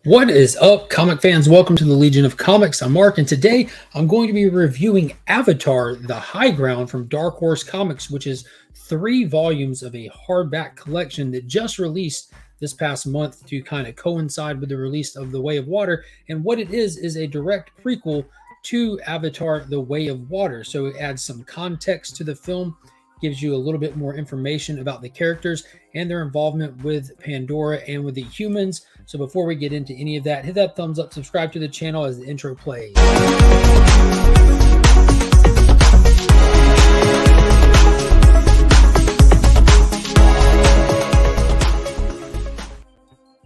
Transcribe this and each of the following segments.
What is up, comic fans? Welcome to the Legion of Comics. I'm Mark, and today I'm going to be reviewing Avatar: The High Ground from Dark Horse Comics, which is 3 volumes of a hardback collection that just released this past month to kind of coincide with the release of The Way of Water. And what it is a direct prequel to Avatar: The Way of Water. So it adds some context to the film, gives you a little bit more information about the characters and their involvement with Pandora and with the humans. So before we get into any of that, hit that thumbs up, subscribe to the channel as the intro plays.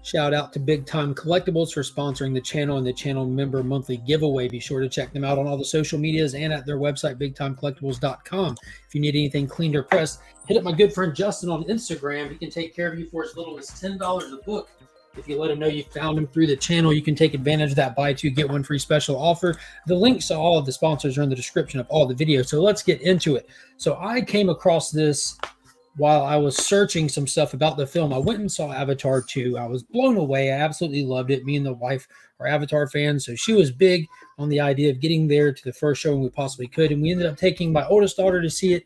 Shout out to Big Time Collectibles for sponsoring the channel and the channel member monthly giveaway. Be sure to check them out on all the social medias and at their website, bigtimecollectibles.com. If you need anything cleaned or pressed, hit up my good friend Justin on Instagram. He can take care of you for as little as $10 a book. If you let him know you found him through the channel, you can take advantage of that buy two, get one free special offer. The links to all of the sponsors are in the description of all the videos. So let's get into it. So I came across this while I was searching some stuff about the film. I went and saw Avatar 2. I was blown away. I absolutely loved it. Me and the wife are Avatar fans, so she was big on the idea of getting there to the first showing we possibly could, and we ended up taking my oldest daughter to see it.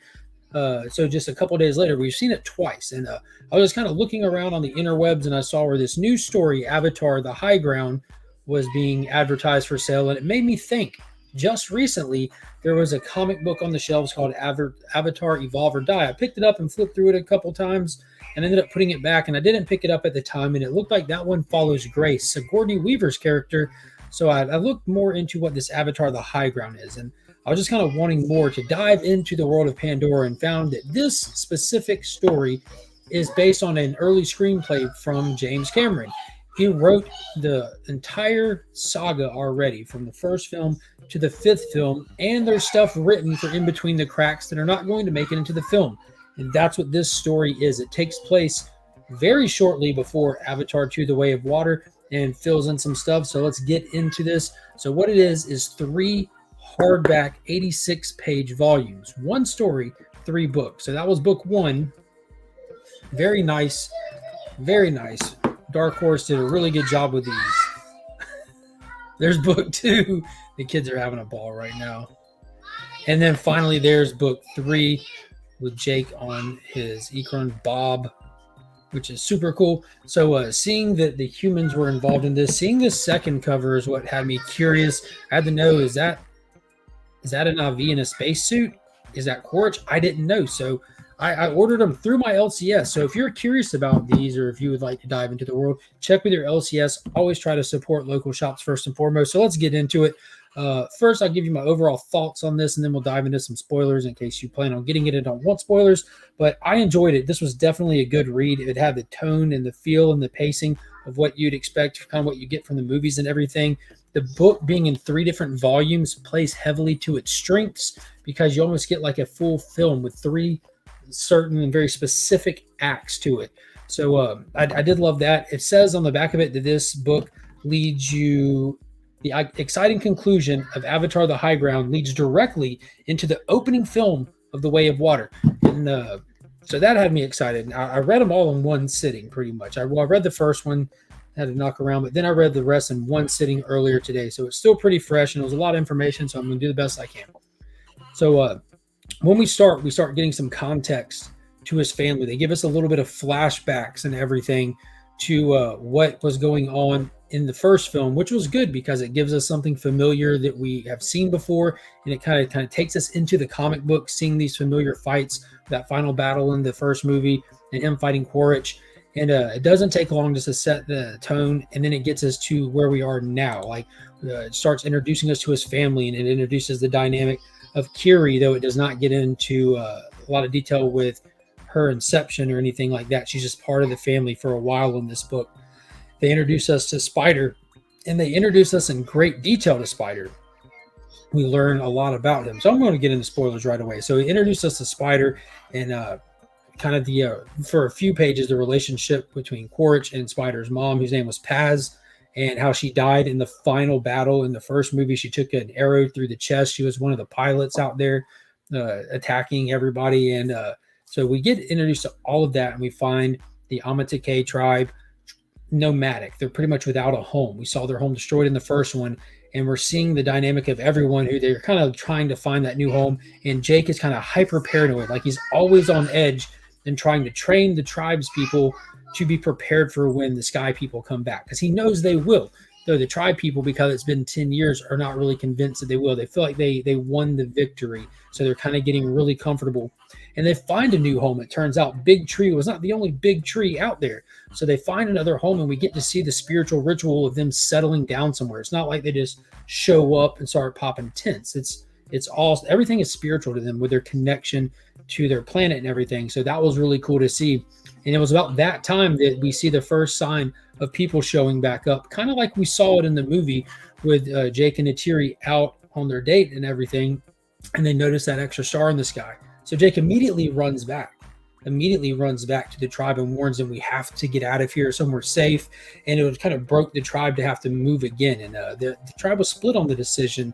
So just a couple days later, we've seen it twice, and I was kind of looking around on the interwebs, and I saw where this new story, Avatar: The High Ground, was being advertised for sale, and it made me think. Just recently, there was a comic book on the shelves called Avatar: Evolve or Die. I picked it up and flipped through it a couple times and ended up putting it back, and I didn't pick it up at the time, and it looked like that one follows Grace, Sigourney Weaver's character. So I looked more into what this Avatar: The High Ground is, and I was just kind of wanting more to dive into the world of Pandora, and found that this specific story is based on an early screenplay from James Cameron. He wrote the entire saga already, from the first film to the 5th film, and there's stuff written for in between the cracks that are not going to make it into the film. And that's what this story is. It takes place very shortly before Avatar 2: The Way of Water, and fills in some stuff. So let's get into this. So what it is 3 hardback 86-page volumes. One story, 3 books. So that was book 1. Very nice. Very nice. Dark Horse did a really good job with these. There's book 2. The kids are having a ball right now. And then finally, there's book 3 with Jake on his Ikron Bob, which is super cool. So seeing that the humans were involved in this, seeing this second cover is what had me curious. I had to know, is that a Na'vi in a spacesuit? Is that Quaritch? I didn't know. So I ordered them through my LCS. So if you're curious about these, or if you would like to dive into the world, check with your LCS. Always try to support local shops first and foremost. So let's get into it. First, I'll give you my overall thoughts on this, and then we'll dive into some spoilers in case you plan on getting it and don't want spoilers. But I enjoyed it. This was definitely a good read. It had the tone and the feel and the pacing of what you'd expect, kind of what you get from the movies and everything. The book being in 3 different volumes plays heavily to its strengths, because you almost get like a full film with 3 certain and very specific acts to it. So I did love that. It says on the back of it that this book leads you, the exciting conclusion of Avatar: The High Ground leads directly into the opening film of The Way of Water. And so that had me excited. I read them all in one sitting, pretty much. I read the first one, had to knock around, but then I read the rest in one sitting earlier today. So it's still pretty fresh, and it was a lot of information, so I'm going to do the best I can. So when we start getting some context to his family. They give us a little bit of flashbacks and everything to what was going on in the first film, which was good because it gives us something familiar that we have seen before, and it kind of takes us into the comic book, seeing these familiar fights, that final battle in the first movie, and him fighting Quaritch. And it doesn't take long just to set the tone, and then it gets us to where we are now. Like it starts introducing us to his family, and it introduces the dynamic of Kiri, though it does not get into a lot of detail with her inception or anything like that. She's just part of the family for a while in this book. They introduce us to Spider, and they introduce us in great detail to Spider. We learn a lot about him. So I'm going to get into spoilers right away. So he introduced us to Spider, and kind of the for a few pages, the relationship between Quaritch and Spider's mom, whose name was Paz, and how she died in the final battle in the first movie. She took an arrow through the chest. She was one of the pilots out there attacking everybody. And so we get introduced to all of that, and we find the Amatake tribe nomadic. They're pretty much without a home. We saw their home destroyed in the first one, and we're seeing the dynamic of everyone who they're kind of trying to find that new home. And Jake is kind of hyper paranoid, like he's always on edge and trying to train the tribes people to be prepared for when the sky people come back, because he knows they will. Though the tribe people, because it's been 10 years, are not really convinced that they will. They feel like they won the victory. So they're kind of getting really comfortable. And they find a new home. It turns out Big Tree was not the only big tree out there. So they find another home, and we get to see the spiritual ritual of them settling down somewhere. It's not like they just show up and start popping tents. It's all, everything is spiritual to them with their connection to their planet and everything. So that was really cool to see. And it was about that time that we see the first sign of people showing back up, kind of like we saw it in the movie with Jake and Neytiri out on their date and everything, and they notice that extra star in the sky. So Jake immediately runs back to the tribe and warns them, we have to get out of here somewhere safe. And it kind of broke the tribe to have to move again. And the tribe was split on the decision,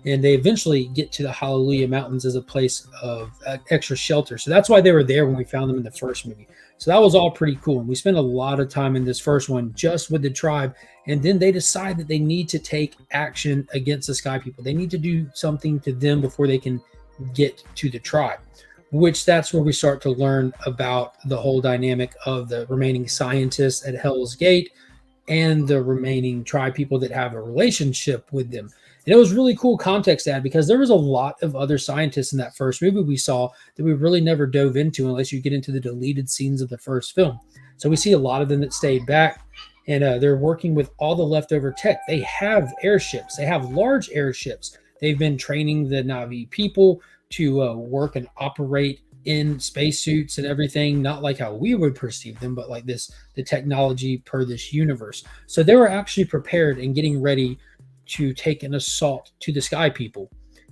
and they eventually get to the Hallelujah Mountains as a place of extra shelter. So that's why they were there when we found them in the first movie. So that was all pretty cool. And we spent a lot of time in this first one just with the tribe. And then they decide that they need to take action against the Sky People. They need to do something to them before they can get to the tribe, which that's where we start to learn about the whole dynamic of the remaining scientists at Hell's Gate and the remaining tribe people that have a relationship with them. And it was really cool context to add, because there was a lot of other scientists in that first movie we saw that we really never dove into unless you get into the deleted scenes of the first film. So we see a lot of them that stayed back, and they're working with all the leftover tech. They have airships. They have large airships. They've been training the Na'vi people to work and operate in spacesuits and everything, not like how we would perceive them, but like this, the technology per this universe. So they were actually prepared and getting ready to take an assault to the Sky People.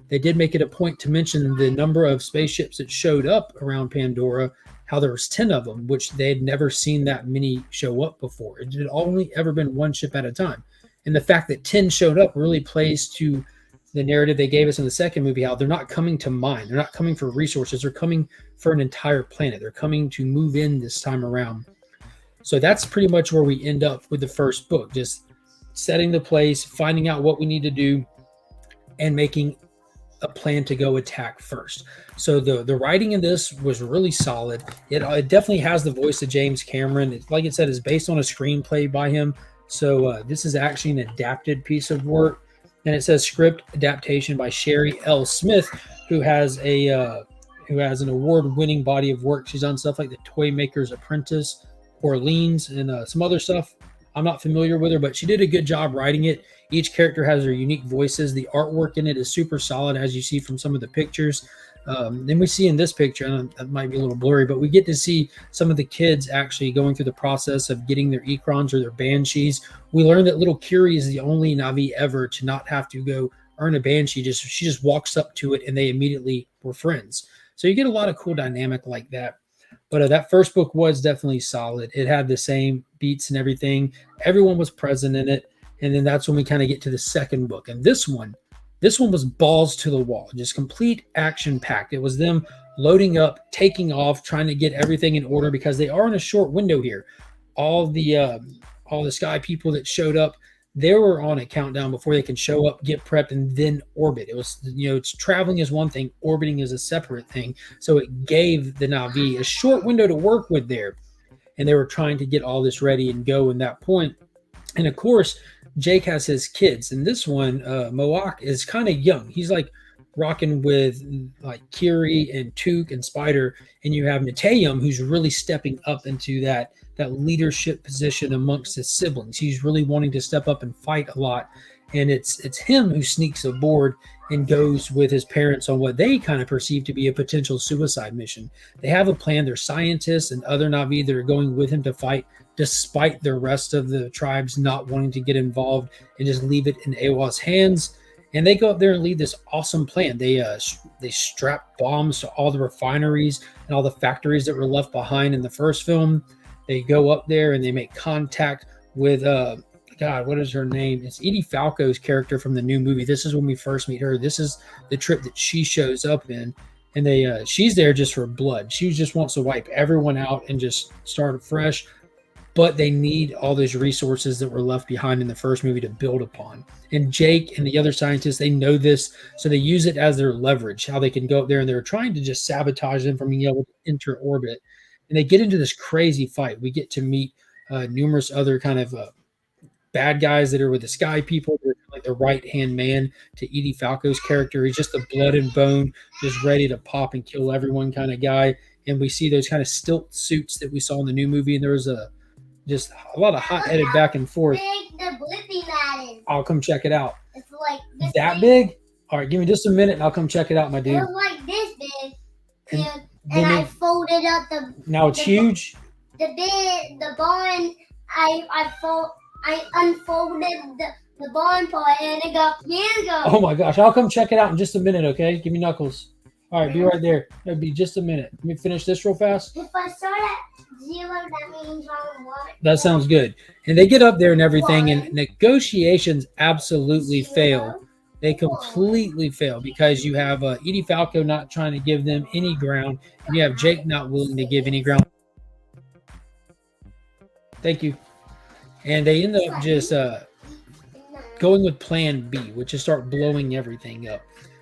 They did make it a point to mention the number of spaceships that showed up around Pandora, how there was 10 of them, which they had never seen that many show up before. It had only ever been one ship at a time. And the fact that 10 showed up really plays to the narrative they gave us in the second movie, how they're not coming to mine. They're not coming for resources. They're coming for an entire planet. They're coming to move in this time around. So that's pretty much where we end up with the first book, just setting the place, finding out what we need to do, and making a plan to go attack first. So the writing in this was really solid. It definitely has the voice of James Cameron. It, like it said, is based on a screenplay by him. So this is actually an adapted piece of work. And it says script adaptation by Sherry L. Smith, who has an award-winning body of work. She's done stuff like The Toy Maker's Apprentice, Orleans, and some other stuff. I'm not familiar with her, but she did a good job writing it. Each character has their unique voices. The artwork in it is super solid, as you see from some of the pictures. Then we see in this picture, and that might be a little blurry, but we get to see some of the kids actually going through the process of getting their Ekrons or their Banshees. We learned that little Curie is the only Na'vi ever to not have to go earn a Banshee. She just walks up to it, and they immediately were friends. So you get a lot of cool dynamic like that. But that first book was definitely solid. It had the same beats and everything. Everyone was present in it. And then that's when we kind of get to the second book. And this one was balls to the wall, just complete action packed. It was them loading up, taking off, trying to get everything in order, because they are in a short window here. All the Sky People that showed up, they were on a countdown before they can show up, get prepped, and then orbit. It was, it's traveling is one thing, orbiting is a separate thing. So it gave the Na'vi a short window to work with there. And they were trying to get all this ready and go in that point. And of course, Jake has his kids. And this one, Moak, is kind of young. He's like rocking with like Kiri and Took and Spider. And you have Neteyam, who's really stepping up into that leadership position amongst his siblings. He's really wanting to step up and fight a lot. And it's him who sneaks aboard and goes with his parents on what they kind of perceive to be a potential suicide mission. They have a plan. There's scientists and other Na'vi that are going with him to fight, despite the rest of the tribes not wanting to get involved and just leave it in Awa's hands. And they go up there and lead this awesome plan. They strap bombs to all the refineries and all the factories that were left behind in the first film. They go up there and they make contact with God, what is her name? It's Edie Falco's character from the new movie. This is when we first meet her. This is the trip that she shows up in. And she's there just for blood. She just wants to wipe everyone out and just start afresh. but they need all those resources that were left behind in the first movie to build upon. And Jake and the other scientists, they know this, so they use it as their leverage, how they can go up there, and they're trying to just sabotage them from being able to enter orbit. And they get into this crazy fight. We get to meet numerous other kind of bad guys that are with the Sky People. They're like the right hand man to Edie Falco's character. He's just a blood and bone, just ready to pop and kill everyone kind of guy. And we see those kind of stilt suits that we saw in the new movie, and there was just a lot of hot-headed back and forth. The Blippi mat is. I'll come check it out. It's like this that big? All right, give me just a minute, and I'll come check it out, my dude. It was like this big, and I folded up the. Now it's huge. The barn. I unfolded the barn part, and it got bigger. Oh my gosh! I'll come check it out in just a minute. Okay, give me Knuckles. All right, be right there. It'll be just a minute. Let me finish this real fast. If I start at 0, that means I'm 1. That sounds good. And they get up there and everything, and negotiations absolutely fail. They completely fail because you have Edie Falco not trying to give them any ground, and you have Jake not willing to give any ground. Thank you. And they end up just going with Plan B, which is start blowing everything up.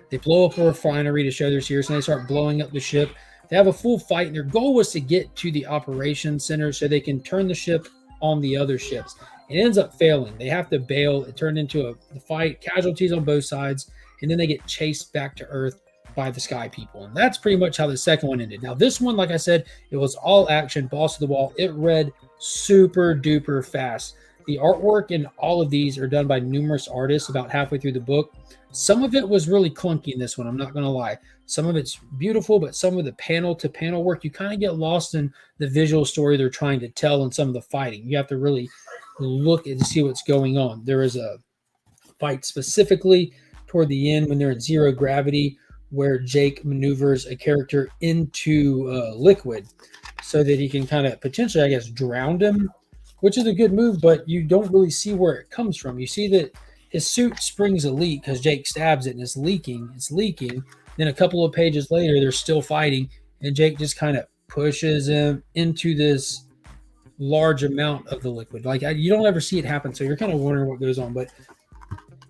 They blow up a refinery to show they're serious, and they start blowing up the ship. They have a full fight, and their goal was to get to the operations center so they can turn the ship on the other ships. It ends up failing. They have to bail. It turned into a fight, casualties on both sides, and then they get chased back to Earth by the Sky People. And that's pretty much how the second one ended. Now, this one, like I said, it was all action, balls to the wall. It read super duper fast. The artwork in all of these are done by numerous artists about halfway through the book. Some of it was really clunky in this one, I'm not going to lie. Some of it's beautiful, but some of the panel-to-panel work, you kind of get lost in the visual story they're trying to tell and some of the fighting. You have to really look and see what's going on. There is a fight specifically toward the end when they're in zero gravity where Jake maneuvers a character into liquid so that he can kind of potentially, I guess, drown him, which is a good move, but you don't really see where it comes from. You see that his suit springs a leak because Jake stabs it and it's leaking. It's leaking. Then a couple of pages later, they're still fighting, and Jake just kind of pushes him into this large amount of the liquid. Like, you don't ever see it happen, so you're kind of wondering what goes on, but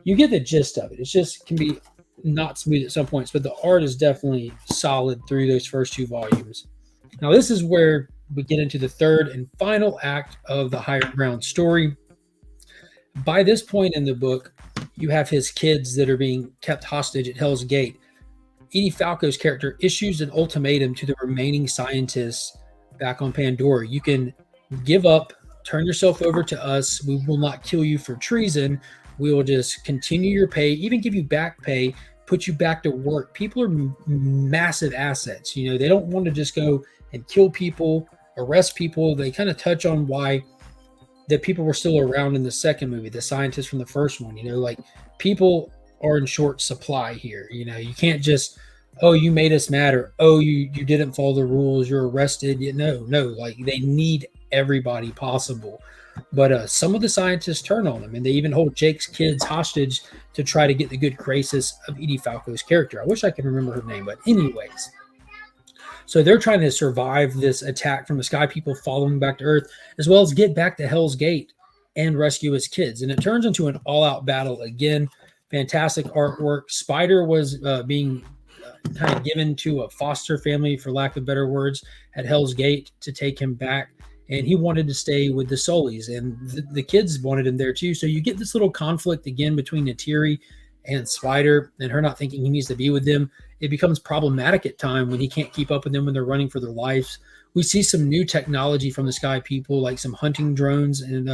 you get the gist of it. It just can be not smooth at some points, but the art is definitely solid through those first 2 volumes. Now, this is where we get into the third and final act of the Higher Ground story. By this point in the book, you have his kids that are being kept hostage at Hell's Gate. Edie Falco's character issues an ultimatum to the remaining scientists back on Pandora. You can give up, turn yourself over to us. We will not kill you for treason. We will just continue your pay, even give you back pay, put you back to work. People are massive assets. You know, they don't want to just go and kill people, arrest people. They kind of touch on why the people were still around in the second movie, the scientists from the first one. You know, like, people are in short supply here. You know, you can't just, oh, you made us mad, or oh, you didn't follow the rules, you're arrested. No, like, they need everybody possible. But some of the scientists turn on them, and they even hold Jake's kids hostage to try to get the good graces of Edie Falco's character. I wish I could remember her name, but anyways. So they're trying to survive this attack from the Sky People following back to Earth, as well as get back to Hell's Gate and rescue his kids. And it turns into an all-out battle again. Fantastic artwork. Spider was being kind of given to a foster family, for lack of better words, at Hell's Gate to take him back. And he wanted to stay with the Solis, and the kids wanted him there too. So you get this little conflict again between Neytiri and Spider, and her not thinking he needs to be with them. It becomes problematic at time when he can't keep up with them when they're running for their lives. We see some new technology from the Sky People, like some hunting drones and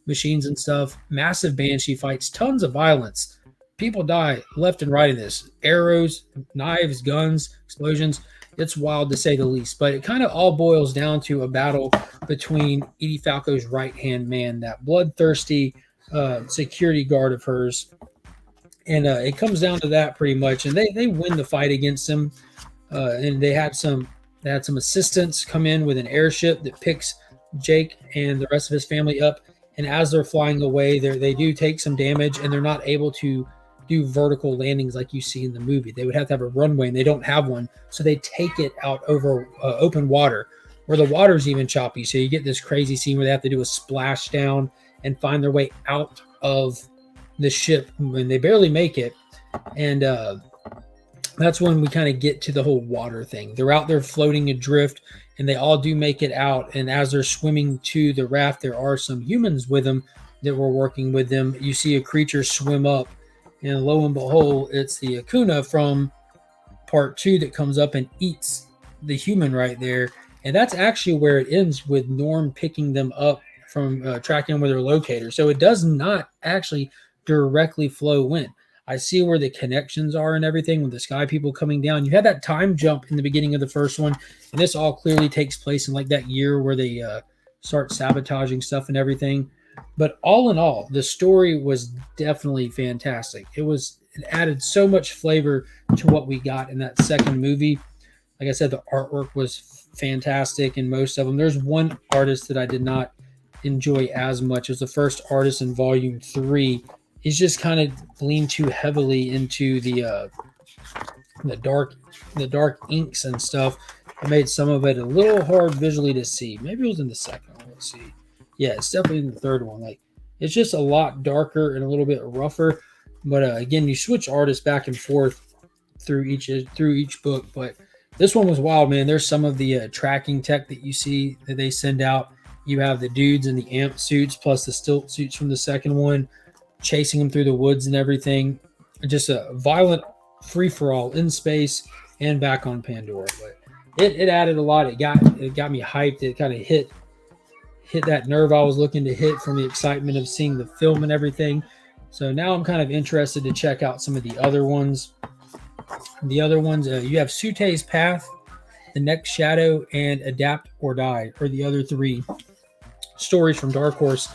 machines and stuff. Massive Banshee fights, tons of violence. People die left and right in this. Arrows, knives, guns, explosions. It's wild to say the least, but it kind of all boils down to a battle between Edie Falco's right-hand man, that bloodthirsty security guard of hers. And it comes down to that pretty much. And they win the fight against him. And they had some assistants come in with an airship that picks Jake and the rest of his family up. And as they're flying away, they do take some damage, and they're not able to do vertical landings like you see in the movie. They would have to have a runway, and they don't have one. So they take it out over open water. where the water's even choppy. So you get this crazy scene where they have to do a splashdown and find their way out of the ship when they barely make it. And that's when we kind of get to the whole water thing. They're out there floating adrift, and they all do make it out. And as they're swimming to the raft, there are some humans with them that were working with them. You see a creature swim up, and lo and behold, it's the Akuna from part 2 that comes up and eats the human right there. And that's actually where it ends, with Norm picking them up from tracking them with their locator. So it does not actually directly flow in. I see where the connections are and everything with the sky people coming down. You had that time jump in the beginning of the first one, and this all clearly takes place in like that year where they start sabotaging stuff and everything. But all in all, the story was definitely fantastic. It added so much flavor to what we got in that second movie. Like I said, the artwork was fantastic in most of them. There's one artist that I did not enjoy as much. As the first artist in volume 3. He's just kind of leaned too heavily into the dark inks and stuff. It made some of it a little hard visually to see. Maybe it was in the second one. Let's see. Yeah, it's definitely in the third one. Like, it's just a lot darker and a little bit rougher. But again, you switch artists back and forth through each book. But this one was wild, man. There's some of the tracking tech that you see that they send out. You have the dudes in the amp suits plus the stilt suits from the second one, chasing them through the woods and everything. Just a violent free-for-all in space and back on Pandora. But it added a lot. It got me hyped. It kind of hit that nerve I was looking to hit from the excitement of seeing the film and everything. So now I'm kind of interested to check out some of the other ones. The other ones, you have Sute's Path, The Next Shadow, and Adapt or Die, are the other 3 stories from Dark Horse.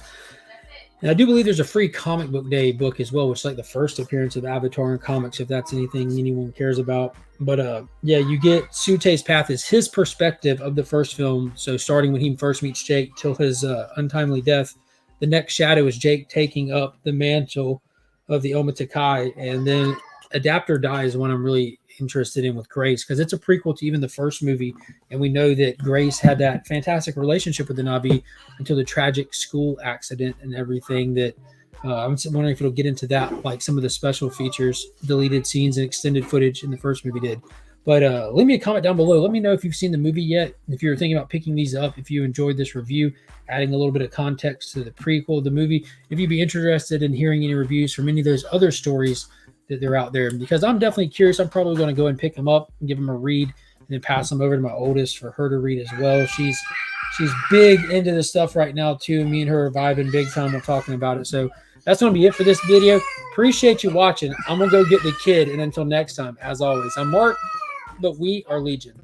And I do believe there's a free comic book day book as well, which is like the first appearance of Avatar in comics, if that's anything anyone cares about. But yeah, you get Sute's Path is his perspective of the first film. So starting when he first meets Jake till his untimely death. The Next Shadow is Jake taking up the mantle of the Omatakai. And then Adapt or Die is one I'm really interested in with Grace, because it's a prequel to even the first movie, and we know that Grace had that fantastic relationship with the Na'vi until the tragic school accident and everything. That I'm wondering if it'll get into that, like some of the special features, deleted scenes, and extended footage in the first movie did. But leave me a comment down below. Let me know if you've seen the movie yet, if you're thinking about picking these up, if you enjoyed this review, adding a little bit of context to the prequel of the movie, if you'd be interested in hearing any reviews from any of those other stories that they're out there, because I'm definitely curious. I'm probably going to go and pick them up and give them a read, and then pass them over to my oldest for her to read as well. She's big into this stuff right now too. Me and her are vibing big time while talking about it. So that's going to be it for this video. Appreciate you watching. I'm going to go get the kid, and until next time, as always, I'm Mark, but we are Legion.